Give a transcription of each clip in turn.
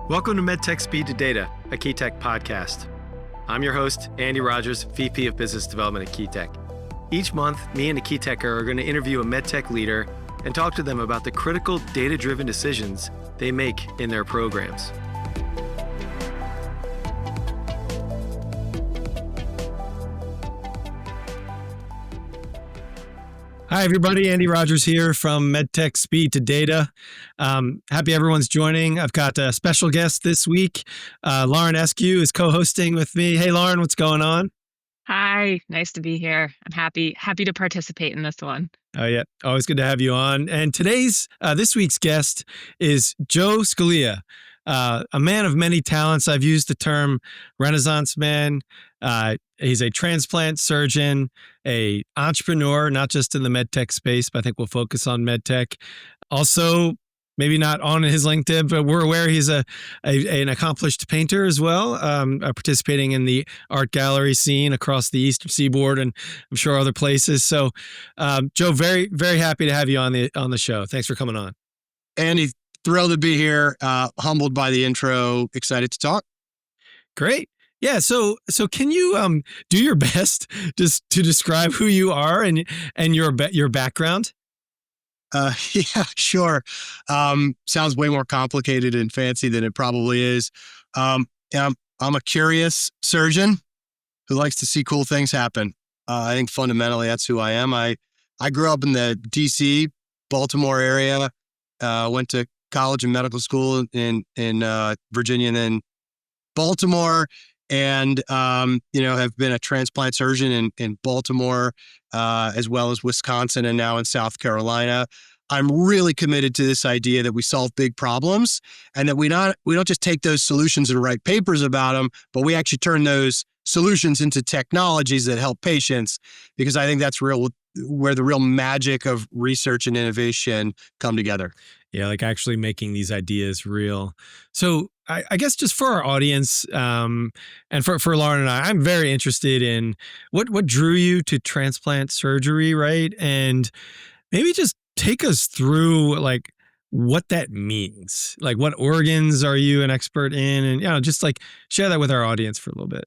Welcome to MedTech Speed to Data, a KeyTech podcast. I'm your host, Andy Rogers, VP of Business Development at KeyTech. Each month, me and a KeyTecher are going to interview a MedTech leader and talk to them about the critical data-driven decisions they make in their programs. Hi, everybody. Andy Rogers here from MedTech Speed to Data. Happy everyone's joining. I've got a special guest this week. Lauren Eskew is co-hosting with me. Hey, Lauren, what's going on? Hi, nice to be here. I'm happy to participate in this one. Oh, yeah. Always good to have you on. And this week's guest is Joe Scalia, a man of many talents. I've used the term Renaissance man. He's a transplant surgeon, a entrepreneur, not just in the medtech space, but I think we'll focus on medtech. Also, maybe not on his LinkedIn, but we're aware he's an accomplished painter as well, participating in the art gallery scene across the Eastern Seaboard and I'm sure other places. So, Joe, very, very happy to have you on the show. Thanks for coming on. Andy, thrilled to be here. Humbled by the intro. Excited to talk. Great. Yeah. So can you do your best just to describe who you are and your background? Yeah, sure. Sounds way more complicated and fancy than it probably is. I'm a curious surgeon who likes to see cool things happen. I think fundamentally that's who I am. I grew up in the DC, Baltimore area. Went to college and medical school in Virginia and then Baltimore. And, have been a transplant surgeon in Baltimore, as well as Wisconsin and now in South Carolina. I'm really committed to this idea that we solve big problems and that we don't just take those solutions and write papers about them, but we actually turn those solutions into technologies that help patients, because I think that's where the real magic of research and innovation come together. Yeah, like actually making these ideas real. So I guess just for our audience, and for Lauren and I'm very interested in what drew you to transplant surgery, right? And maybe just take us through like what that means. Like what organs are you an expert in? And just like share that with our audience for a little bit.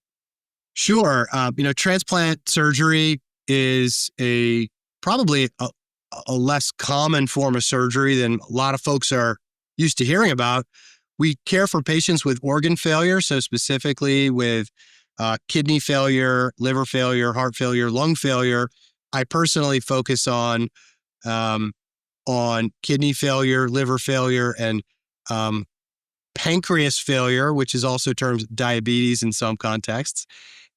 Sure. Transplant surgery is probably a less common form of surgery than a lot of folks are used to hearing about. We care for patients with organ failure, so specifically with kidney failure, liver failure, heart failure, lung failure. I personally focus on kidney failure, liver failure, and pancreas failure, which is also termed diabetes in some contexts.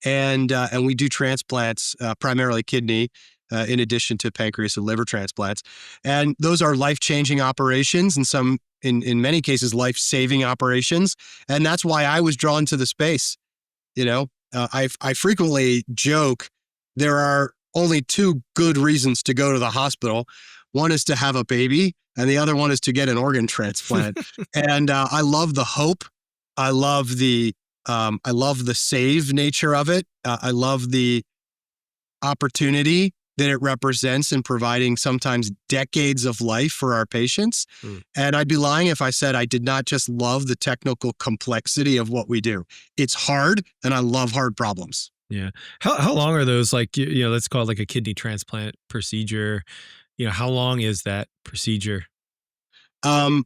And we do transplants, primarily kidney, in addition to pancreas and liver transplants. And those are life-changing operations and in many cases, life-saving operations. And that's why I was drawn to the space. I frequently joke there are only two good reasons to go to the hospital. One is to have a baby, and the other one is to get an organ transplant. And I love the hope. I love the save nature of it. I love the opportunity that it represents in providing sometimes decades of life for our patients. And I'd be lying if I said I did not just love the technical complexity of what we do. It's hard, and I love hard problems. Yeah. How long are those, like, let's call it like a kidney transplant procedure? How long is that procedure? I'm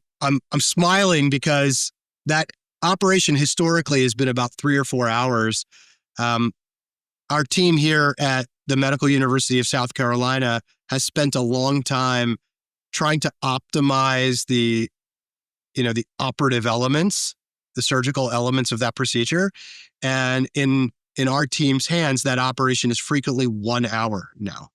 smiling because that operation historically has been about 3 or 4 hours. Our team here at the Medical University of South Carolina has spent a long time trying to optimize the operative elements, the surgical elements of that procedure. And in our team's hands, that operation is frequently 1 hour now.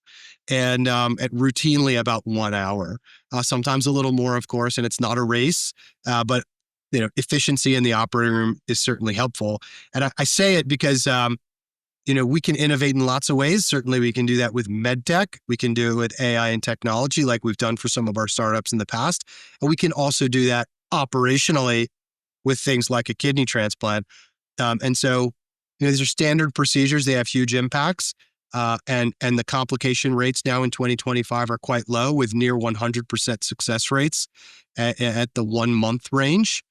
And at routinely about 1 hour, sometimes a little more, of course, and it's not a race, but efficiency in the operating room is certainly helpful. And I say it because we can innovate in lots of ways. Certainly we can do that with medtech. We can do it with AI and technology like we've done for some of our startups in the past. And we can also do that operationally with things like a kidney transplant. And so these are standard procedures. They have huge impacts. And the complication rates now in 2025 are quite low, with near 100% success rates at the 1 month range.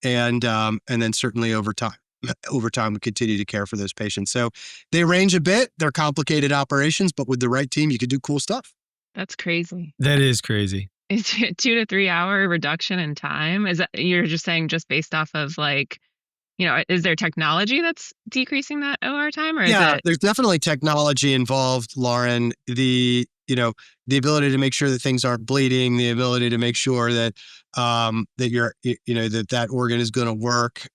and then certainly over time. Over time, we continue to care for those patients. So they range a bit. They're complicated operations, but with the right team, you could do cool stuff. That's crazy. That is crazy. Is it 2 to 3 hour reduction in time? Is that you're just saying just based off of like, is there technology that's decreasing that OR time, or is Yeah, it? there's definitely technology involved, Lauren. The ability to make sure that things aren't bleeding, the ability to make sure that that organ is going to work,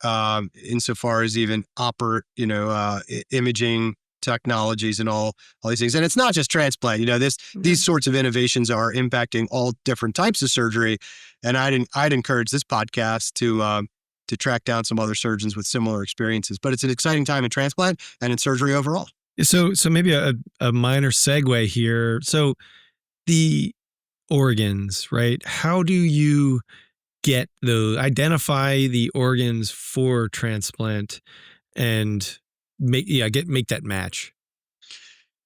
insofar as even imaging technologies and all these things. And it's not just transplant. These sorts of innovations are impacting all different types of surgery. And I'd encourage this podcast to track down some other surgeons with similar experiences. But it's an exciting time in transplant and in surgery overall. So maybe a minor segue here. So the organs, right? How do you identify the organs for transplant and make that match?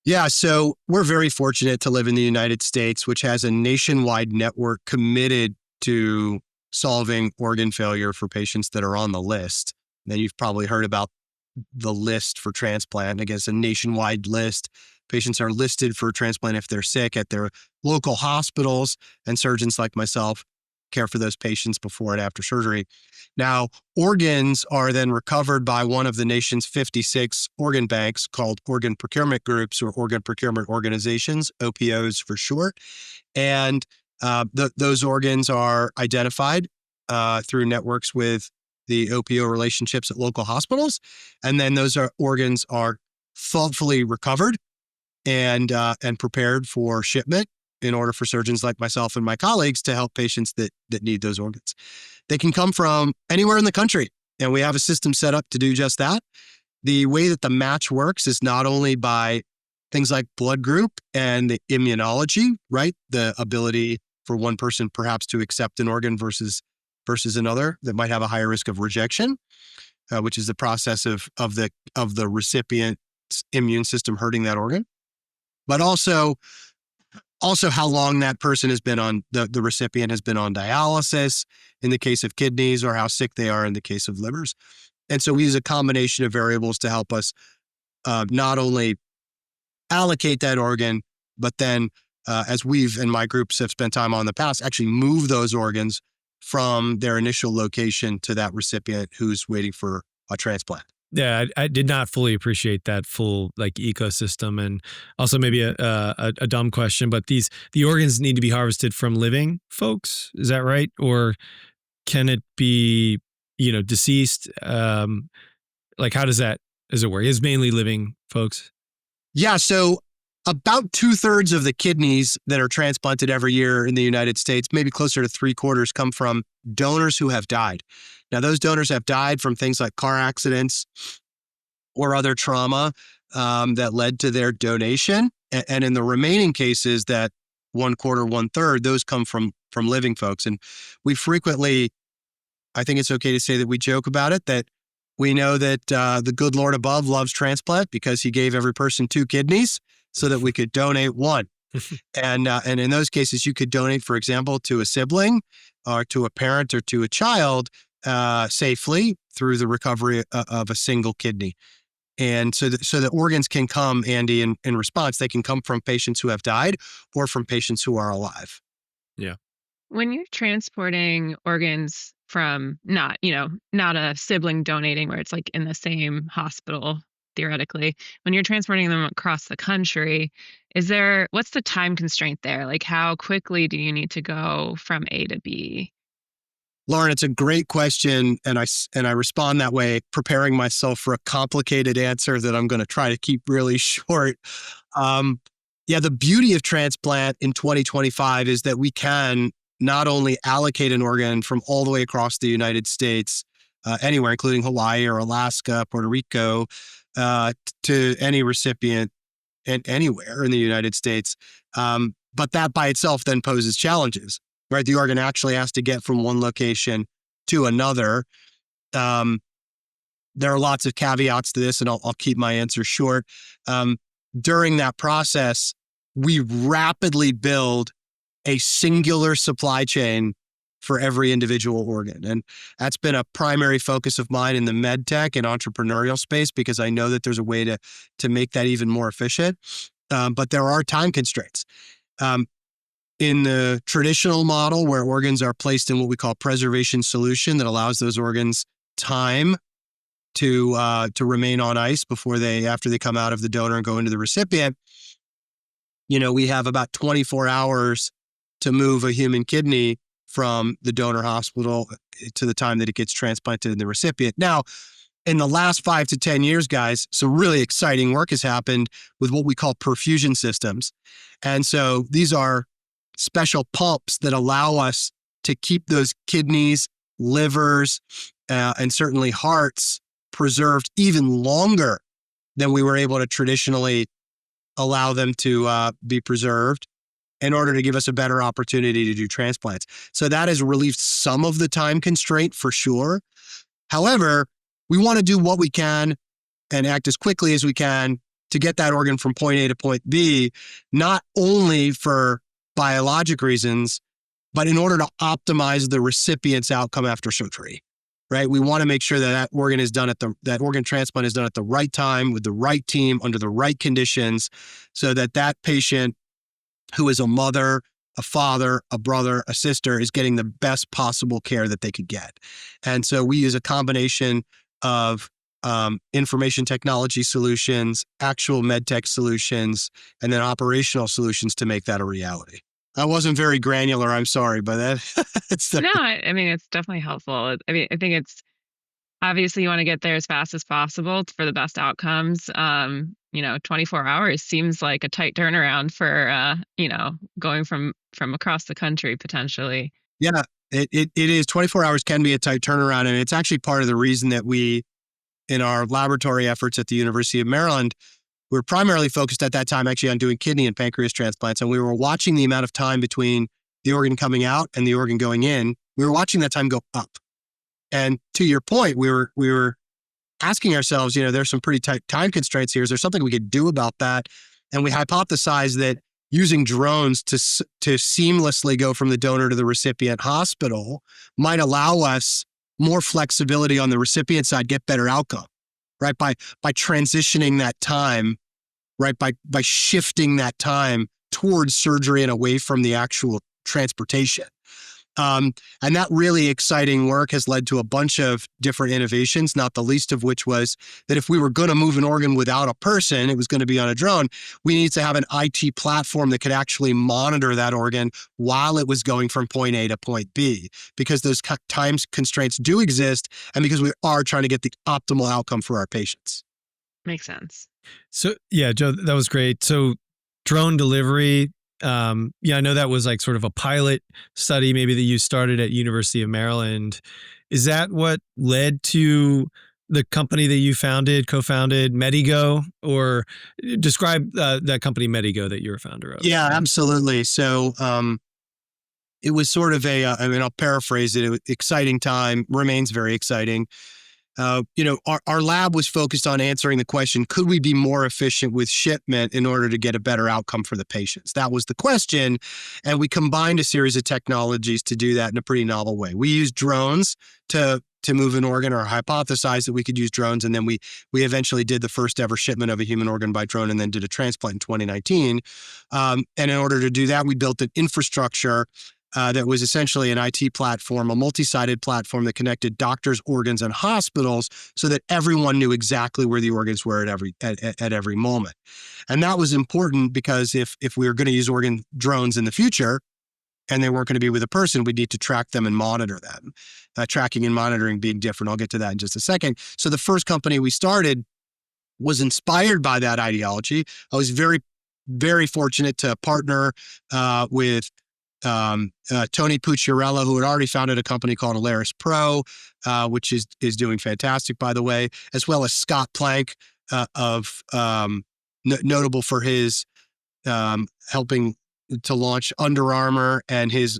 Yeah, so we're very fortunate to live in the United States, which has a nationwide network committed to solving organ failure for patients that are on the list. Now, you've probably heard about the list for transplant. I guess a nationwide list. Patients are listed for transplant if they're sick at their local hospitals, and surgeons like myself care for those patients before and after surgery. Now, organs are then recovered by one of the nation's 56 organ banks called organ procurement groups or organ procurement organizations, OPOs for short. And those organs are identified through networks with the OPO relationships at local hospitals. And then those organs are thoughtfully recovered and prepared for shipment in order for surgeons like myself and my colleagues to help patients that need those organs. They can come from anywhere in the country, and we have a system set up to do just that. The way that the match works is not only by things like blood group and the immunology, right? The ability for one person perhaps to accept an organ versus another that might have a higher risk of rejection, which is the process of the recipient's immune system hurting that organ, but also how long that person has been on, the recipient has been on dialysis in the case of kidneys, or how sick they are in the case of livers. And so we use a combination of variables to help us not only allocate that organ, but then as we've and my groups have spent time on in the past, actually move those organs from their initial location to that recipient who's waiting for a transplant. Yeah, I did not fully appreciate that full ecosystem, and also maybe a dumb question, but the organs need to be harvested from living folks. Is that right, or can it be deceased? How does it work? It's mainly living folks. Yeah, so about 2/3 of the kidneys that are transplanted every year in the United States, maybe closer to 3/4, come from donors who have died. Now, those donors have died from things like car accidents or other trauma that led to their donation. And in the remaining cases, that 1/4, 1/3, those come from living folks. And we frequently, I think it's okay to say that we joke about it, that we know that the good Lord above loves transplant because he gave every person 2 kidneys so that we could donate 1. And in those cases, you could donate, for example, to a sibling or to a parent or to a child safely through the recovery of a single kidney. And so the organs can come, Andy, in response. They can come from patients who have died or from patients who are alive. Yeah. When you're transporting organs from not a sibling donating where it's like in the same hospital, theoretically, when you're transporting them across the country, what's the time constraint there? Like, how quickly do you need to go from A to B? Lauren, it's a great question, and I respond that way, preparing myself for a complicated answer that I'm going to try to keep really short. The beauty of transplant in 2025 is that we can not only allocate an organ from all the way across the United States, anywhere, including Hawaii or Alaska, Puerto Rico, to any recipient anywhere in the United States. But that by itself then poses challenges, right? The organ actually has to get from one location to another. There are lots of caveats to this, and I'll keep my answer short. During that process, we rapidly build a singular supply chain for every individual organ. And that's been a primary focus of mine in the med tech and entrepreneurial space, because I know that there's a way to make that even more efficient. But there are time constraints. In the traditional model, where organs are placed in what we call preservation solution that allows those organs time to remain on ice after they come out of the donor and go into the recipient, we have about 24 hours to move a human kidney from the donor hospital to the time that it gets transplanted in the recipient. Now, in the last 5 to 10 years, guys, some really exciting work has happened with what we call perfusion systems. And so these are special pumps that allow us to keep those kidneys, livers, and certainly hearts preserved even longer than we were able to traditionally allow them to be preserved, in order to give us a better opportunity to do transplants. So that has relieved some of the time constraint for sure. However, we want to do what we can and act as quickly as we can to get that organ from point A to point B, not only for biologic reasons, but in order to optimize the recipient's outcome after surgery, right? We want to make sure that that organ transplant is done at the right time, with the right team, under the right conditions, so that patient, who is a mother, a father, a brother, a sister, is getting the best possible care that they could get. And so we use a combination of information technology solutions, actual med tech solutions, and then operational solutions to make that a reality. I wasn't very granular, I'm sorry, but it's No, I mean, it's definitely helpful. I mean, I think it's obviously you want to get there as fast as possible for the best outcomes. 24 hours seems like a tight turnaround for, going from across the country potentially. Yeah, it is. 24 hours can be a tight turnaround. And it's actually part of the reason that we, in our laboratory efforts at the University of Maryland, we were primarily focused at that time actually on doing kidney and pancreas transplants. And we were watching the amount of time between the organ coming out and the organ going in. We were watching that time go up. And to your point, we were asking ourselves, there's some pretty tight time constraints here. Is there something we could do about that? And we hypothesized that using drones to seamlessly go from the donor to the recipient hospital might allow us more flexibility on the recipient side, get better outcome, right? By transitioning that time, right? By shifting that time towards surgery and away from the actual transportation. And that really exciting work has led to a bunch of different innovations, not the least of which was that if we were going to move an organ without a person, it was going to be on a drone. We needed to have an IT platform that could actually monitor that organ while it was going from point A to point B, because those time constraints do exist, and because we are trying to get the optimal outcome for our patients. Makes sense. So, yeah, Joe, that was great. So drone delivery, I know that was like sort of a pilot study maybe that you started at University of Maryland. Is that what led to the company that you co-founded, Medigo? Or describe that company Medigo that you're a founder of? Yeah, absolutely. So it was sort of I'll paraphrase it, exciting time, remains very exciting. Our lab was focused on answering the question, could we be more efficient with shipment in order to get a better outcome for the patients? That was the question. And we combined a series of technologies to do that in a pretty novel way. We used drones to move an organ, or hypothesized that we could use drones. And then we eventually did the first ever shipment of a human organ by drone, and then did a transplant in 2019. And in order to do that, we built an infrastructure that was essentially an IT platform, a multi-sided platform that connected doctors, organs, and hospitals, so that everyone knew exactly where the organs were at every moment. And that was important because if we were going to use organ drones in the future, and they weren't going to be with a person, we'd need to track them and monitor them. Tracking and monitoring being different. I'll get to that in just a second. So the first company we started was inspired by that ideology. I was very, very fortunate to partner with Tony Pucciarella, who had already founded a company called Alaris Pro, which is doing fantastic, by the way, as well as Scott Plank, notable for his helping to launch Under Armour and his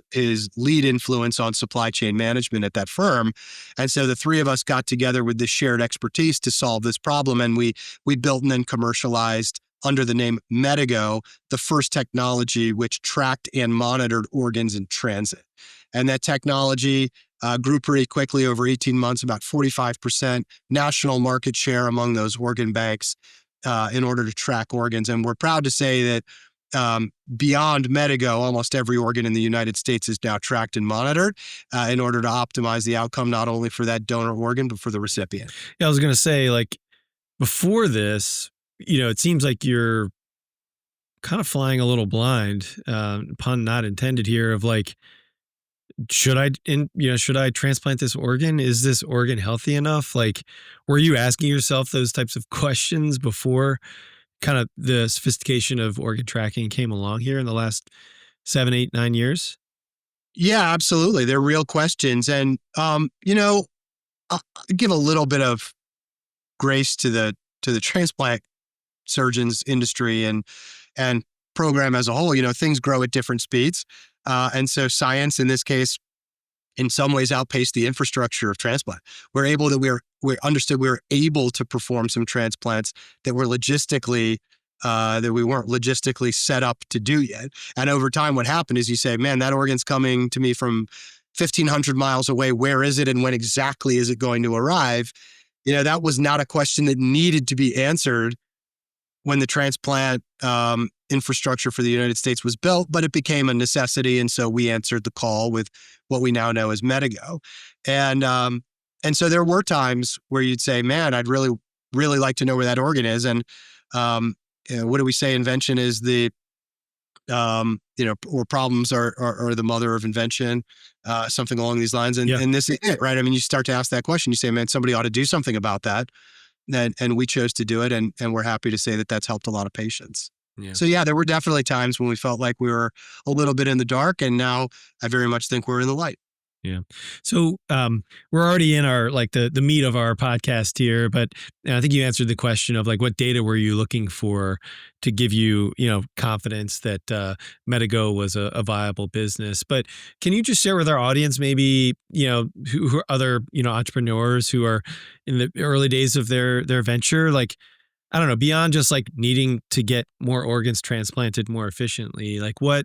lead influence on supply chain management at that firm. And so the three of us got together with this shared expertise to solve this problem. And we built and then commercialized under the name Medigo, the first technology which tracked and monitored organs in transit. And that technology grew pretty quickly over 18 months, about 45% national market share among those organ banks in order to track organs. And we're proud to say that beyond Medigo, almost every organ in the United States is now tracked and monitored in order to optimize the outcome, not only for that donor organ, but for the recipient. Yeah, I was going to say, like, before this, it seems like you're kind of flying a little blind, pun not intended here, of like, should I transplant this organ? Is this organ healthy enough? Like, were you asking yourself those types of questions before kind of the sophistication of organ tracking came along here in the last 7, 8, 9 years? Yeah, absolutely. They're real questions. And, I'll give a little bit of grace to the transplant surgeons industry and program as a whole. Things grow at different speeds. And so science in this case, in some ways, outpaced the infrastructure of transplant. We understood we were able to perform some transplants that were logistically that we weren't logistically set up to do yet. And over time, what happened is you say, man, that organ's coming to me from 1,500 miles away. Where is it, and when exactly is it going to arrive? That was not a question that needed to be answered when the transplant infrastructure for the United States was built, but it became a necessity. And so we answered the call with what we now know as Medigo. And so there were times where you'd say, man, I'd really, really like to know where that organ is. And what do we say? Invention is or problems are the mother of invention, something along these lines. And this is it, right? I mean, you start to ask that question, you say, man, somebody ought to do something about that. And we chose to do it. And we're happy to say that that's helped a lot of patients. Yeah. So yeah, there were definitely times when we felt like we were a little bit in the dark, and now I very much think we're in the light. Yeah. So we're already in our the meat of our podcast here, but I think you answered the question of like, what data were you looking for to give you, confidence that Medigo was a viable business? But can you just share with our audience maybe, who are other, entrepreneurs who are in the early days of their venture, like, I don't know, beyond just like needing to get more organs transplanted more efficiently, like what,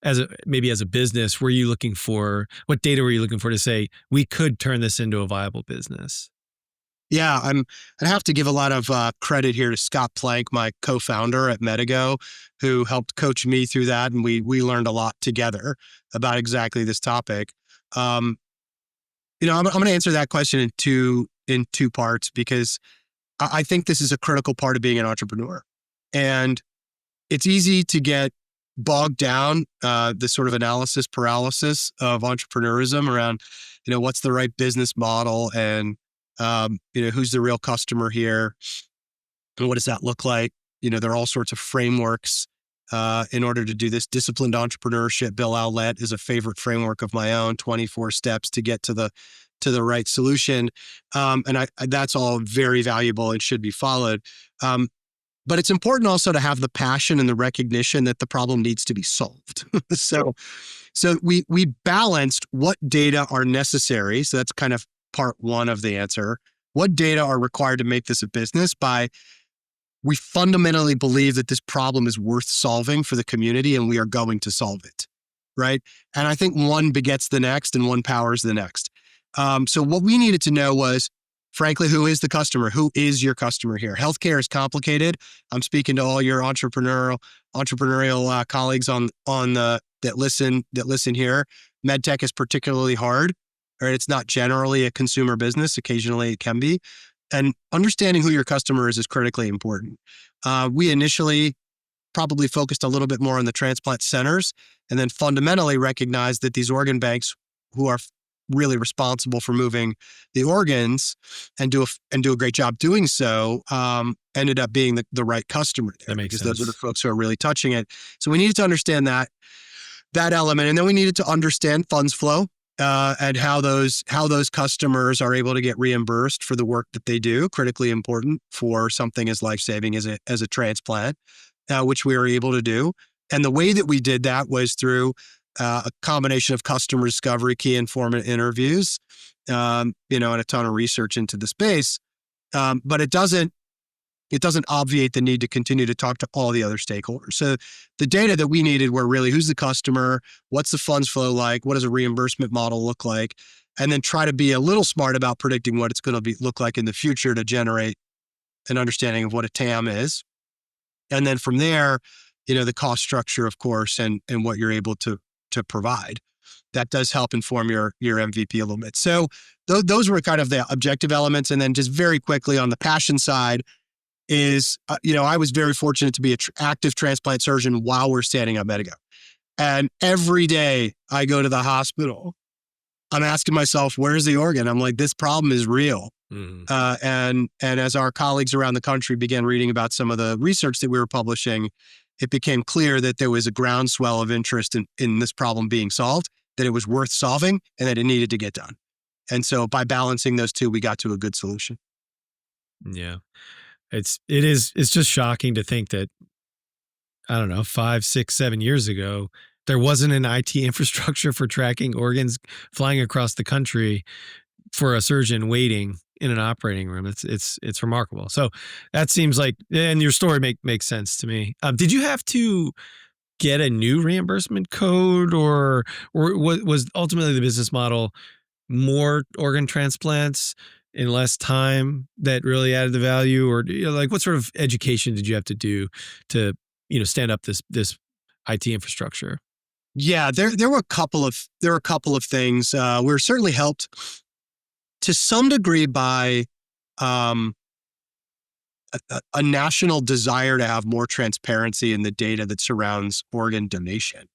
as a business, were you looking for? What data were you looking for to say we could turn this into a viable business? Yeah, I'd have to give a lot of credit here to Scott Plank, my co-founder at Medigo, who helped coach me through that, and we learned a lot together about exactly this topic. I'm going to answer that question in two parts, because I think this is a critical part of being an entrepreneur. And it's easy to get bogged down the sort of analysis paralysis of entrepreneurism around, what's the right business model, and, who's the real customer here, and what does that look like? There are all sorts of frameworks in order to do this. Disciplined entrepreneurship, Bill Owlett, is a favorite framework of my own, 24 steps to get to the right solution. And that's all very valuable and should be followed. But it's important also to have the passion and the recognition that the problem needs to be solved. So we balanced what data are necessary. So that's kind of part one of the answer. What data are required to make this a business? We fundamentally believe that this problem is worth solving for the community, and we are going to solve it, right? And I think one begets the next, and one powers the next. So what we needed to know was, frankly, who is the customer? Who is your customer here? Healthcare is complicated. I'm speaking to all your entrepreneurial colleagues that listen here. MedTech is particularly hard, right? It's not generally a consumer business. Occasionally it can be. And understanding who your customer is critically important. We initially probably focused a little bit more on the transplant centers, and then fundamentally recognized that these organ banks, who are really responsible for moving the organs and do a great job doing so, ended up being the right customer there. That makes because sense. those are the folks who are really touching it. So we needed to understand that element, and then we needed to understand funds flow and how those customers are able to get reimbursed for the work that they do. Critically important for something as life-saving as a transplant, which we were able to do. And the way that we did that was through a combination of customer discovery, key informant interviews, and a ton of research into the space. But it doesn't it doesn't obviate the need to continue to talk to all the other stakeholders. So the data that we needed were really who's the customer, what's the funds flow like, what does a reimbursement model look like, and then try to be a little smart about predicting what it's going to look like in the future to generate an understanding of what a TAM is. And then from there, the cost structure, of course, and what you're able to provide. That does help inform your MVP a little bit. So those were kind of the objective elements. And then just very quickly on the passion side is, I was very fortunate to be an active transplant surgeon while we're standing up Medigo. And every day I go to the hospital, I'm asking myself, where's the organ? I'm like, this problem is real. Mm-hmm. And as our colleagues around the country began reading about some of the research that we were publishing, it became clear that there was a groundswell of interest in this problem being solved, that it was worth solving, and that it needed to get done. And so by balancing those two, we got to a good solution. Yeah. It's just shocking to think that, I don't know, 5, 6, 7 years ago, there wasn't an IT infrastructure for tracking organs flying across the country for a surgeon waiting in an operating room. It's remarkable. So that seems like, and your story makes sense to me. Did you have to get a new reimbursement code, or was ultimately the business model more organ transplants in less time that really added the value? Or like, what sort of education did you have to do to stand up this IT infrastructure? Yeah, there were a couple of things. We were certainly helped to some degree by a national desire to have more transparency in the data that surrounds organ donation,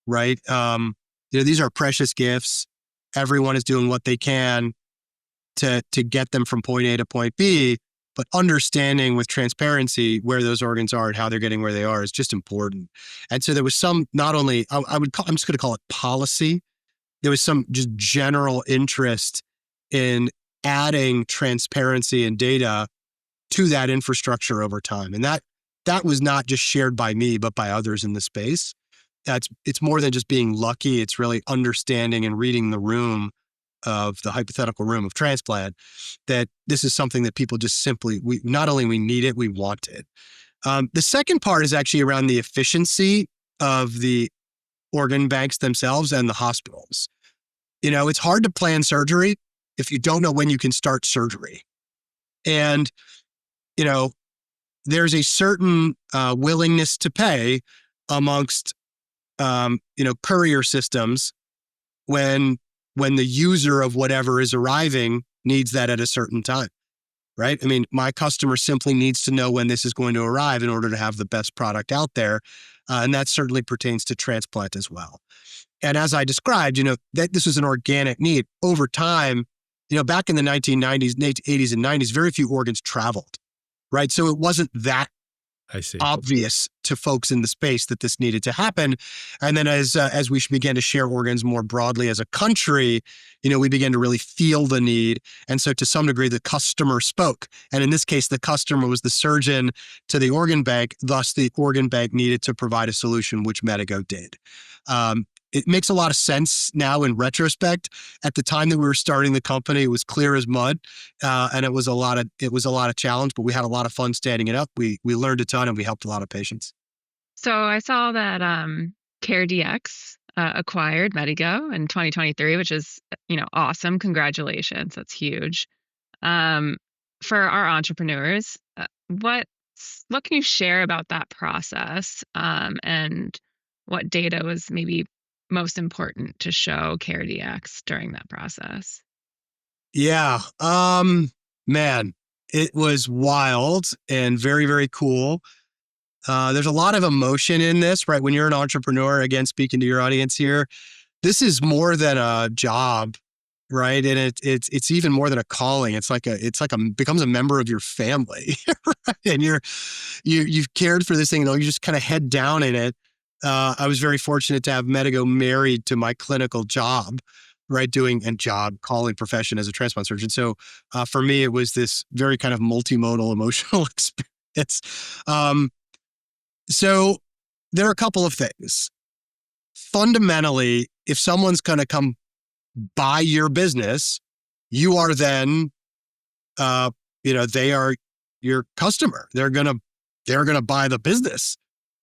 right? These are precious gifts. Everyone is doing what they can to get them from point A to point B, but understanding with transparency where those organs are and how they're getting where they are is just important. And so there was some, not only, I'm just going to call it policy. There was some just general interest in adding transparency and data to that infrastructure over time. And that was not just shared by me, but by others in the space. It's more than just being lucky. It's really understanding and reading the room of the hypothetical room of transplant, that this is something that people just simply, not only we need it, we want it. The second part is actually around the efficiency of the organ banks themselves and the hospitals. It's hard to plan surgery if you don't know when you can start surgery. And, there's a certain willingness to pay amongst, courier systems when the user of whatever is arriving needs that at a certain time, right? I mean, my customer simply needs to know when this is going to arrive in order to have the best product out there. And that certainly pertains to transplant as well. And as I described, that this was an organic need. Over time, back in the 1990s, 80s and 90s, very few organs traveled, right? So it wasn't that obvious to folks in the space that this needed to happen. And then as we began to share organs more broadly as a country, we began to really feel the need. And so to some degree, the customer spoke. And in this case, the customer was the surgeon to the organ bank. Thus, the organ bank needed to provide a solution, which Medigo did. It makes a lot of sense now in retrospect. At the time that we were starting the company, it was clear as mud, and it was a lot of challenge. But we had a lot of fun standing it up. We learned a ton, and we helped a lot of patients. So I saw that CareDx acquired Medigo in 2023, which is awesome. Congratulations, that's huge. For our entrepreneurs, what can you share about that process, and what data was maybe most important to show CareDx during that process? Yeah. Man, it was wild and very, very cool. There's a lot of emotion in this, right? When you're an entrepreneur, again, speaking to your audience here, this is more than a job, right? And it's even more than a calling. It's like becomes a member of your family, right? And you've cared for this thing, you just kind of head down in it. I was very fortunate to have Medigo married to my clinical job, right? Calling profession as a transplant surgeon. So for me, it was this very kind of multimodal emotional experience. So there are a couple of things. Fundamentally, if someone's going to come buy your business, you are then, they are your customer. They're gonna buy the business,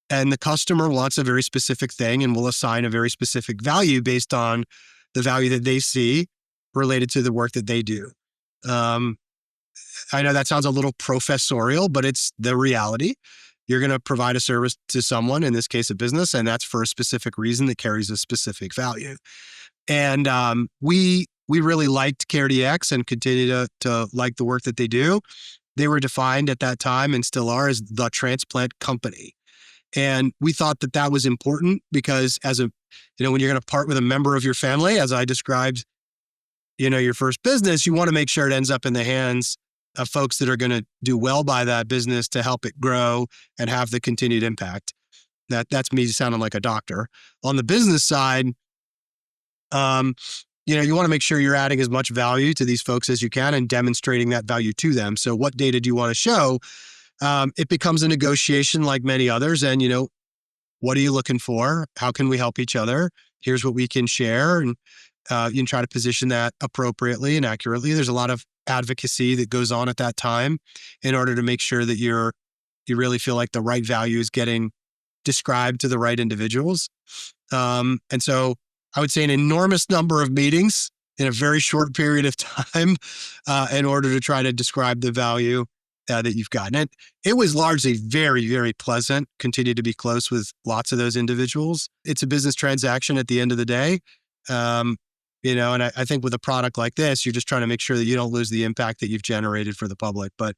and the customer wants a very specific thing, and will assign a very specific value based on the value that they see related to the work that they do. I know that sounds a little professorial, but it's the reality. You're going to provide a service to someone, in this case, a business, and that's for a specific reason that carries a specific value. And we really liked CareDx and continue to like the work that they do. They were defined at that time, and still are, as the transplant company. And we thought that that was important because when you're going to part with a member of your family, as I described, your first business, you want to make sure it ends up in the hands of folks that are going to do well by that business to help it grow and have the continued impact. That's me sounding like a doctor. On the business side, you want to make sure you're adding as much value to these folks as you can and demonstrating that value to them. So what data do you want to show? It becomes a negotiation like many others. And, what are you looking for? How can we help each other? Here's what we can share. And you can try to position that appropriately and accurately. There's a lot of advocacy that goes on at that time in order to make sure that you really feel like the right value is getting described to the right individuals. And so I would say an enormous number of meetings in a very short period of time in order to try to describe the value that you've gotten. And it was largely very, very pleasant, continue to be close with lots of those individuals. It's a business transaction at the end of the day. And I think with a product like this, you're just trying to make sure that you don't lose the impact that you've generated for the public. But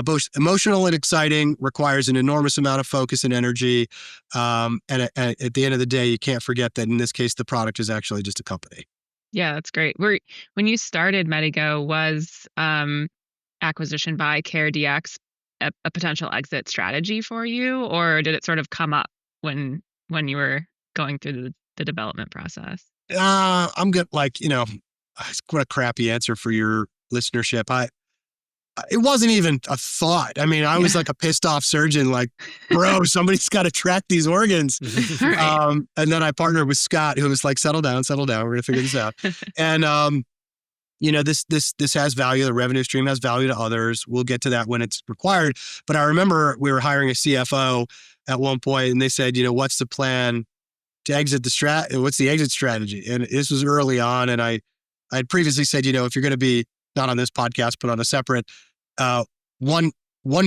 both emotional and exciting, requires an enormous amount of focus and energy. And at the end of the day, you can't forget that in this case, the product is actually just a company. Yeah, that's great. When you started Medigo, was acquisition by CareDx a potential exit strategy for you, or did it sort of come up when you were going through the development process? I'm good. What a crappy answer for your listenership. It wasn't even a thought. I mean, I was like a pissed off surgeon, like, bro, somebody's got to track these organs. Right. And then I partnered with Scott, who was like, settle down. We're going to figure this out. And, this has value. The revenue stream has value to others. We'll get to that when it's required. But I remember we were hiring a CFO at one point, and they said, what's the plan to exit what's the exit strategy? And this was early on. And I'd previously said, if you're going to be not on this podcast, but on a separate, one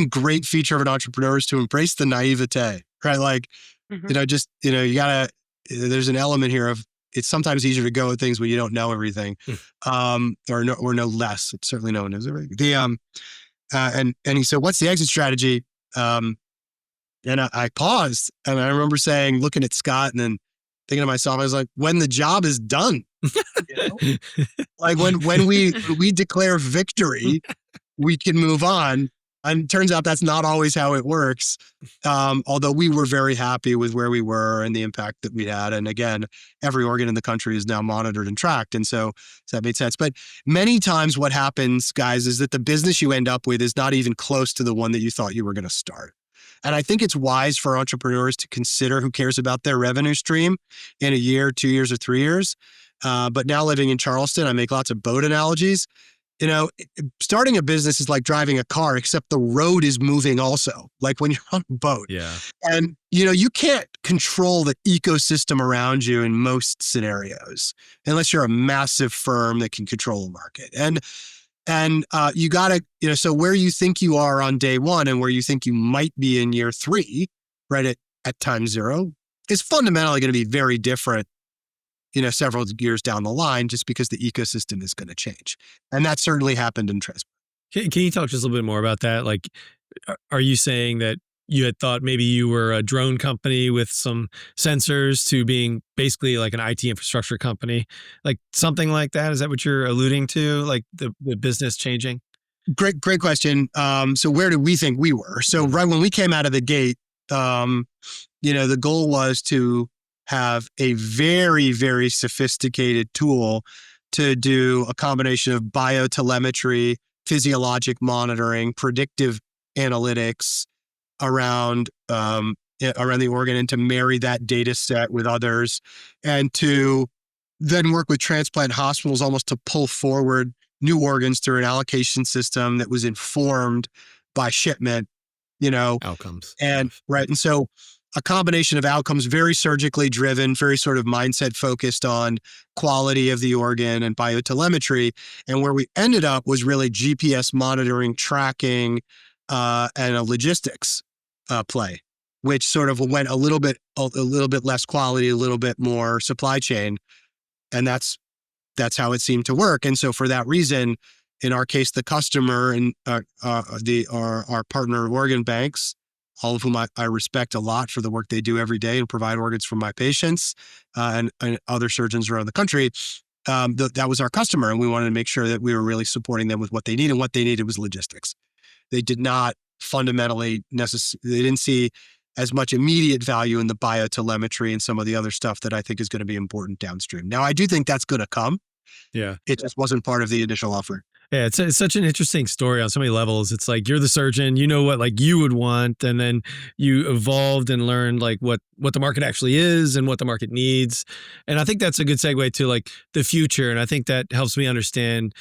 great feature of an entrepreneur is to embrace the naivete, right? Like, you gotta, there's an element here of, it's sometimes easier to go at things when you don't know everything, or know less. Certainly no one knows everything. And he said, what's the exit strategy? And I paused, and I remember looking at Scott and then thinking to myself, I was like, when the job is done, like when we declare victory, we can move on. And it turns out that's not always how it works. Although we were very happy with where we were and the impact that we had. And again, every organ in the country is now monitored and tracked. And so that made sense. But many times what happens, guys, is that the business you end up with is not even close to the one that you thought you were going to start. And I think it's wise for entrepreneurs to consider who cares about their revenue stream in a year, 2 years, or 3 years. But now living in Charleston, I make lots of boat analogies. Starting a business is like driving a car, except the road is moving also, like when you're on a boat. Yeah. And, you can't control the ecosystem around you in most scenarios, unless you're a massive firm that can control the market. And you got to, so where you think you are on day one and where you think you might be in year 3, right at time 0, is fundamentally going to be very different, several years down the line, just because the ecosystem is going to change. And that certainly happened in transport. Can you talk just a little bit more about that? Like, are you saying that you had thought maybe you were a drone company with some sensors to being basically like an IT infrastructure company, like something like that? Is that what you're alluding to? Like the business changing? Great question. So where did we think we were? So right when we came out of the gate, the goal was to have a very, very sophisticated tool to do a combination of biotelemetry, physiologic monitoring, predictive analytics around the organ, and to marry that data set with others, and to then work with transplant hospitals almost to pull forward new organs through an allocation system that was informed by shipment, Outcomes. and right. And so a combination of outcomes, very surgically driven, very sort of mindset focused on quality of the organ and biotelemetry. And where we ended up was really GPS monitoring, tracking, and a logistics play, which sort of went a little bit less quality, a little bit more supply chain. And that's how it seemed to work. And so for that reason, in our case, the customer and our partner organ banks, all of whom I respect a lot for the work they do every day and provide organs for my patients and other surgeons around the country. That was our customer, and we wanted to make sure that we were really supporting them with what they need, and what they needed was logistics. They did not fundamentally they didn't see as much immediate value in the biotelemetry and some of the other stuff that I think is going to be important downstream. Now, I do think that's going to come. Yeah. It just wasn't part of the initial offer. Yeah, it's such an interesting story on so many levels. It's like you're the surgeon, you know what like you would want, and then you evolved and learned like what the market actually is and what the market needs. And I think that's a good segue to like the future. And I think that helps me understand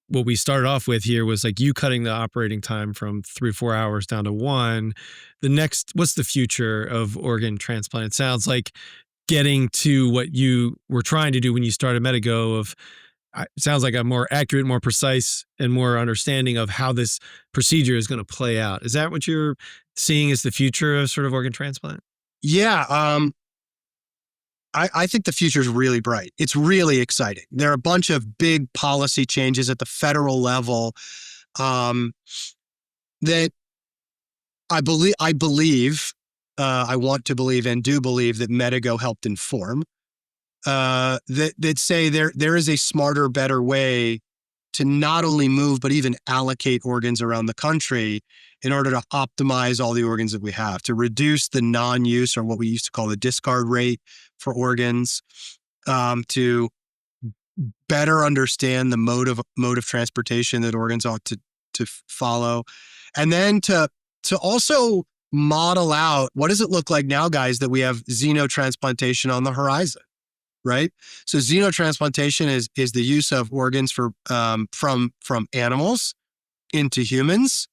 what we started off with here was like you cutting the operating time from 3 or 4 hours down to 1. What's the future of organ transplant? It sounds like getting to what you were trying to do when you started Medigo it sounds like a more accurate, more precise, and more understanding of how this procedure is going to play out. Is that what you're seeing as the future of sort of organ transplant? Yeah. I think the future is really bright. It's really exciting. There are a bunch of big policy changes at the federal level that I want to believe and do believe that Medigo helped inform. That say there is a smarter, better way to not only move, but even allocate organs around the country in order to optimize all the organs that we have, to reduce the non-use, or what we used to call the discard rate for organs, to better understand the mode of transportation that organs ought to follow, and then to also model out what does it look like now, guys, that we have xenotransplantation on the horizon. Right. So xenotransplantation is the use of organs from animals into humans.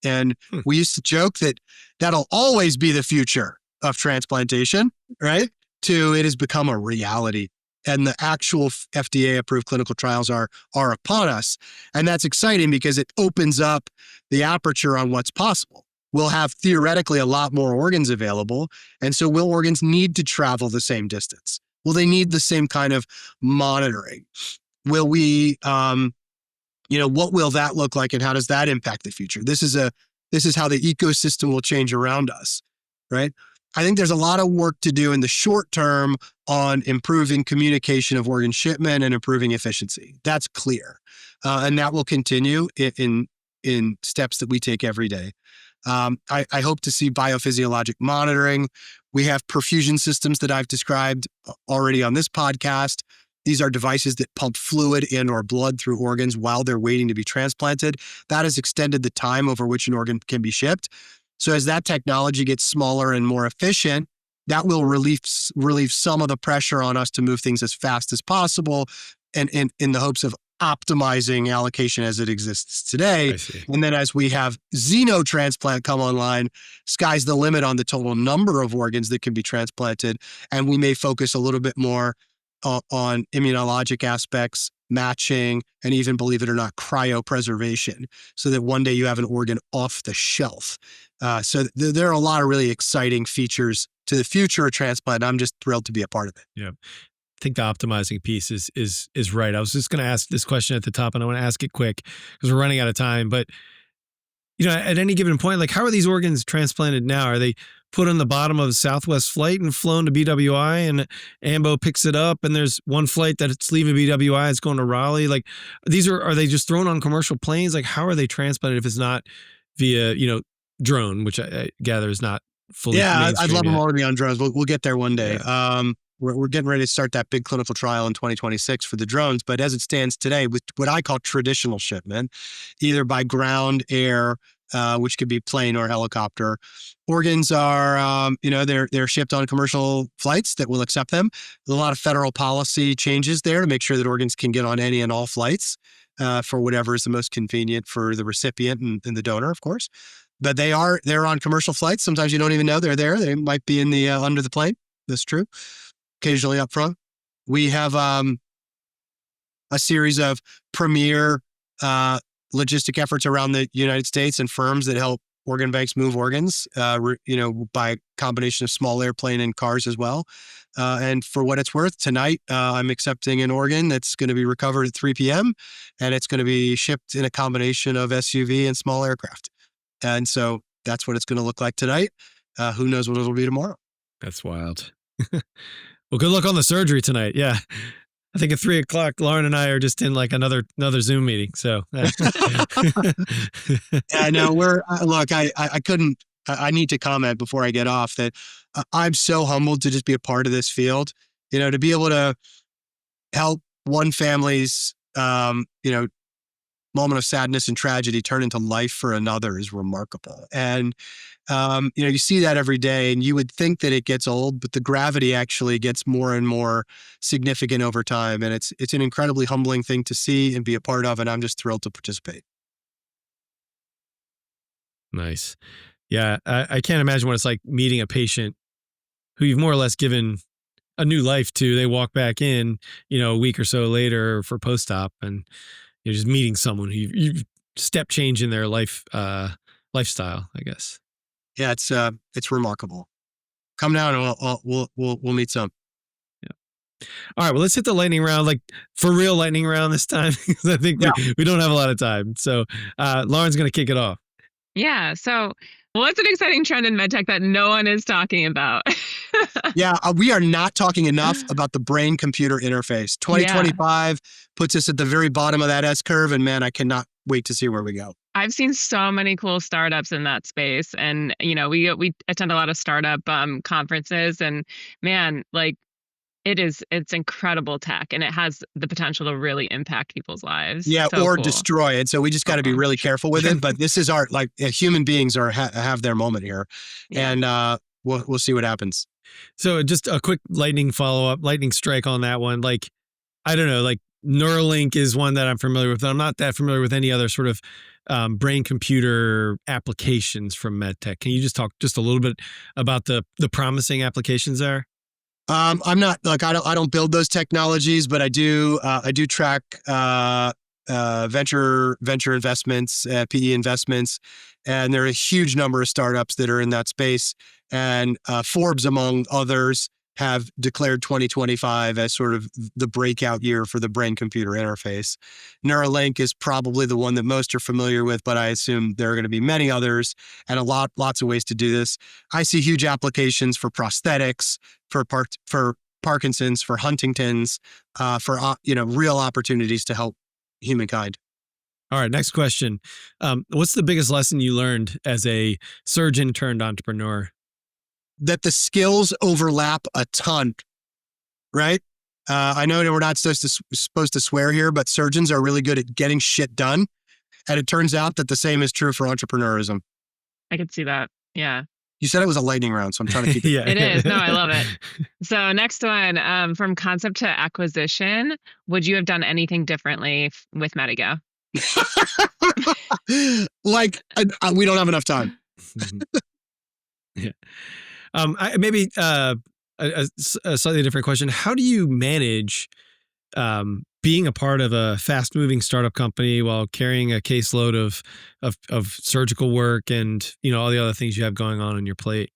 And we used to joke that that'll always be the future of transplantation, right? It has become a reality. And the actual FDA approved clinical trials are upon us. And that's exciting because it opens up the aperture on what's possible. We'll have theoretically a lot more organs available. And so will organs need to travel the same distance? Will they need the same kind of monitoring? Will we, what will that look like, and how does that impact the future? This is how the ecosystem will change around us, right? I think there's a lot of work to do in the short term on improving communication of organ shipment and improving efficiency. That's clear, and that will continue in steps that we take every day. I hope to see biophysiologic monitoring. We have perfusion systems that I've described already on this podcast. These are devices that pump fluid and or blood through organs while they're waiting to be transplanted. That has extended the time over which an organ can be shipped. So as that technology gets smaller and more efficient, that will relieve some of the pressure on us to move things as fast as possible, and in the hopes of optimizing allocation as it exists today. And then as we have xenotransplant come online, sky's the limit on the total number of organs that can be transplanted. And we may focus a little bit more on immunologic aspects, matching, and even, believe it or not, cryopreservation, so that one day you have an organ off the shelf. So there are a lot of really exciting features to the future of transplant. I'm just thrilled to be a part of it. Yeah. I think the optimizing piece is right. I was just going to ask this question at the top, and I want to ask it quick because we're running out of time. But at any given point, like, how are these organs transplanted now? Are they put on the bottom of a Southwest flight and flown to BWI, and Ambo picks it up, and there's one flight that it's leaving BWI, it's going to Raleigh? Like, are they just thrown on commercial planes? Like, how are they transplanted if it's not via drone, which I gather is not fully? Yeah, I'd love yet. them all to be on drones. We'll get there one day. Yeah. We're getting ready to start that big clinical trial in 2026 for the drones. But as it stands today, with what I call traditional shipment, either by ground, air, which could be plane or helicopter, organs are, they're shipped on commercial flights that will accept them. There's a lot of federal policy changes there to make sure that organs can get on any and all flights. for whatever is the most convenient for the recipient and the donor, of course. But they're on commercial flights. Sometimes you don't even know they're there. They might be in the under the plane. That's true. Occasionally up front. We have a series of premier logistic efforts around the United States and firms that help organ banks move organs, by a combination of small airplane and cars as well. And for what it's worth, tonight I'm accepting an organ that's going to be recovered at 3 p.m. and it's going to be shipped in a combination of SUV and small aircraft. And so that's what it's going to look like tonight. Who knows what it'll be tomorrow? That's wild. Well, good luck on the surgery tonight. Yeah. I think at 3:00, Lauren and I are just in like another Zoom meeting. So I know I need to comment before I get off that I'm so humbled to just be a part of this field, to be able to help one family's, moment of sadness and tragedy turn into life for another is remarkable. And, you see that every day and you would think that it gets old, but the gravity actually gets more and more significant over time. And it's an incredibly humbling thing to see and be a part of. And I'm just thrilled to participate. Nice. Yeah. I can't imagine what it's like meeting a patient who you've more or less given a new life to. They walk back in, a week or so later for post-op, and you're just meeting someone who you step change in their lifestyle, I guess. Yeah, it's remarkable. Come down and we'll meet some. Yeah. All right. Well, let's hit the lightning round, like for real lightning round this time, because I think we don't have a lot of time. So Lauren's going to kick it off. Yeah. So what's an exciting trend in medtech that no one is talking about? Yeah, we are not talking enough about the brain-computer interface. 2025 puts us at the very bottom of that S-curve, and man, I cannot wait to see where we go. I've seen so many cool startups in that space, and we attend a lot of startup conferences, and man, like it's incredible tech, and it has the potential to really impact people's lives. Yeah, so or cool. destroy it. So we just got to be really careful with it. But this is human beings have their moment here, and we'll see what happens. So just a quick lightning strike on that one. Like, I don't know, like Neuralink is one that I'm familiar with. I'm not that familiar with any other sort of brain computer applications from medtech. Can you just talk just a little bit about the promising applications there? I'm not I don't build those technologies, but I do track venture investments, PE investments, and there are a huge number of startups that are in that space. And Forbes, among others, have declared 2025 as sort of the breakout year for the brain-computer interface. Neuralink is probably the one that most are familiar with, but I assume there are going to be many others and lots of ways to do this. I see huge applications for prosthetics, for Parkinson's, for Huntington's, for real opportunities to help humankind. All right, next question. What's the biggest lesson you learned as a surgeon turned entrepreneur? That the skills overlap a ton, right? I know that we're not supposed to swear here, but surgeons are really good at getting shit done. And it turns out that the same is true for entrepreneurism. I could see that. Yeah. You said it was a lightning round, so I'm trying to keep it. Yeah. It is. No, I love it. So next one, from concept to acquisition, would you have done anything differently with Medigo? We don't have enough time. Yeah. Maybe a slightly different question. How do you manage being a part of a fast-moving startup company while carrying a caseload of surgical work and all the other things you have going on your plate?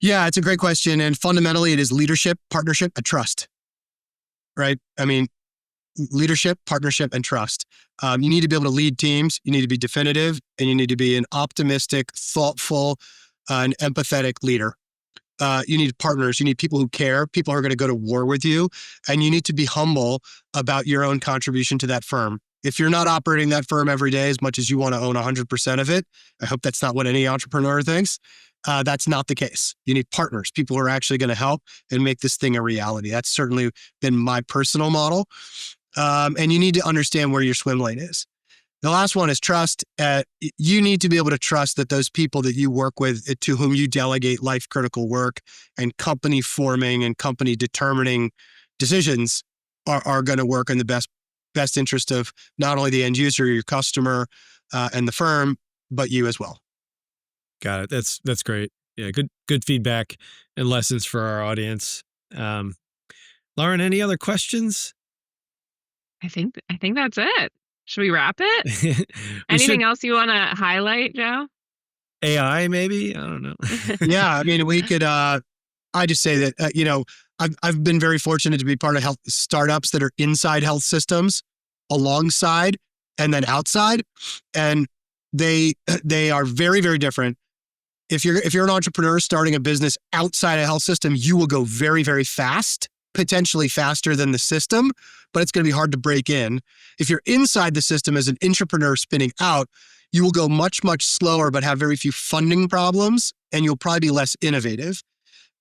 Yeah, it's a great question, and fundamentally, it is leadership, partnership, and trust. Right? I mean, leadership, partnership, and trust. You need to be able to lead teams. You need to be definitive, and you need to be an optimistic, thoughtful, and empathetic leader. You need partners. You need people who care, people who are going to go to war with you, and you need to be humble about your own contribution to that firm. If you're not operating that firm every day as much as you want to own 100% of it, I hope that's not what any entrepreneur thinks. That's not the case. You need partners, people who are actually going to help and make this thing a reality. That's certainly been my personal model. And you need to understand where your swim lane is. The last one is trust. You need to be able to trust that those people that you work with, to whom you delegate life critical work and company forming and company determining decisions are going to work in the best best interest of not only the end user, your customer, and the firm, but you as well. Got it. That's great. Yeah, good feedback and lessons for our audience. Lauren, any other questions? I think that's it. Should we wrap it? We Anything should. else you want to highlight, Joe? AI, maybe? I don't know. Yeah, I mean, we could. I just say that I've been very fortunate to be part of health startups that are inside health systems, alongside, and then outside, and they are very, very different. If you're an entrepreneur starting a business outside a health system, you will go very, very fast, potentially faster than the system, but it's going to be hard to break in. If you're inside the system as an entrepreneur spinning out, you will go much, much slower, but have very few funding problems, and you'll probably be less innovative.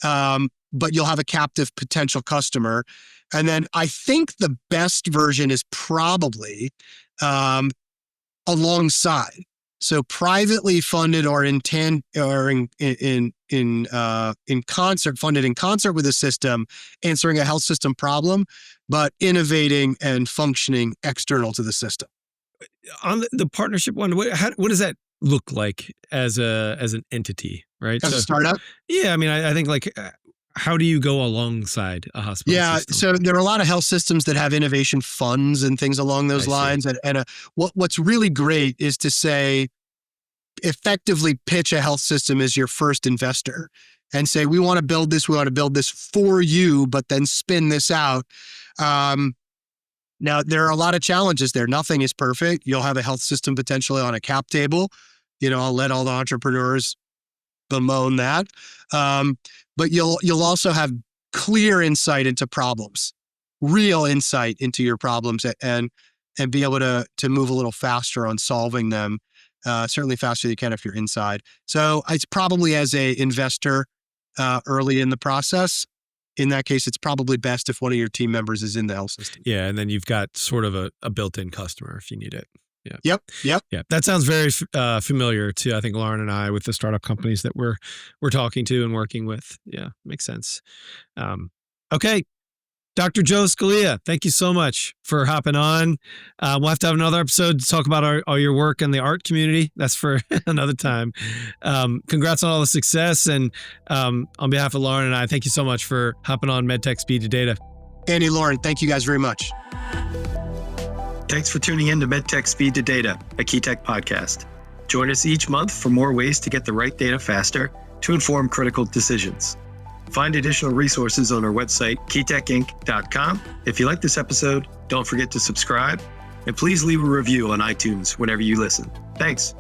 But you'll have a captive potential customer. And then I think the best version is probably alongside. So privately funded or in concert, funded in concert with the system, answering a health system problem, but innovating and functioning external to the system. On the partnership one, what does that look like as an entity, right? As a startup? Yeah, I mean, I think like, how do you go alongside a hospital system? So there are a lot of health systems that have innovation funds and things along those lines. And what's really great is to say, effectively pitch a health system as your first investor and say, we want to build this for you, but then spin this out. Now, there are a lot of challenges there. Nothing is perfect. You'll have a health system potentially on a cap table. I'll let all the entrepreneurs bemoan that. But you'll also have clear insight into problems, real insight into your problems, and be able to move a little faster on solving them. Certainly faster than you can if you're inside. So it's probably as a investor early in the process. In that case, it's probably best if one of your team members is in the health system. Yeah, and then you've got sort of a built-in customer if you need it. Yeah. Yep. Yeah, that sounds very familiar to, I think, Lauren and I with the startup companies that we're talking to and working with. Yeah, makes sense. Okay. Dr. Joe Scalia, thank you so much for hopping on. We'll have to have another episode to talk about all your work in the art community. That's for another time. Congrats on all the success. And on behalf of Lauren and I, thank you so much for hopping on MedTech Speed to Data. Andy, Lauren, thank you guys very much. Thanks for tuning in to MedTech Speed to Data, a KeyTech podcast. Join us each month for more ways to get the right data faster to inform critical decisions. Find additional resources on our website, keytechinc.com. If you like this episode, don't forget to subscribe, and please leave a review on iTunes whenever you listen. Thanks.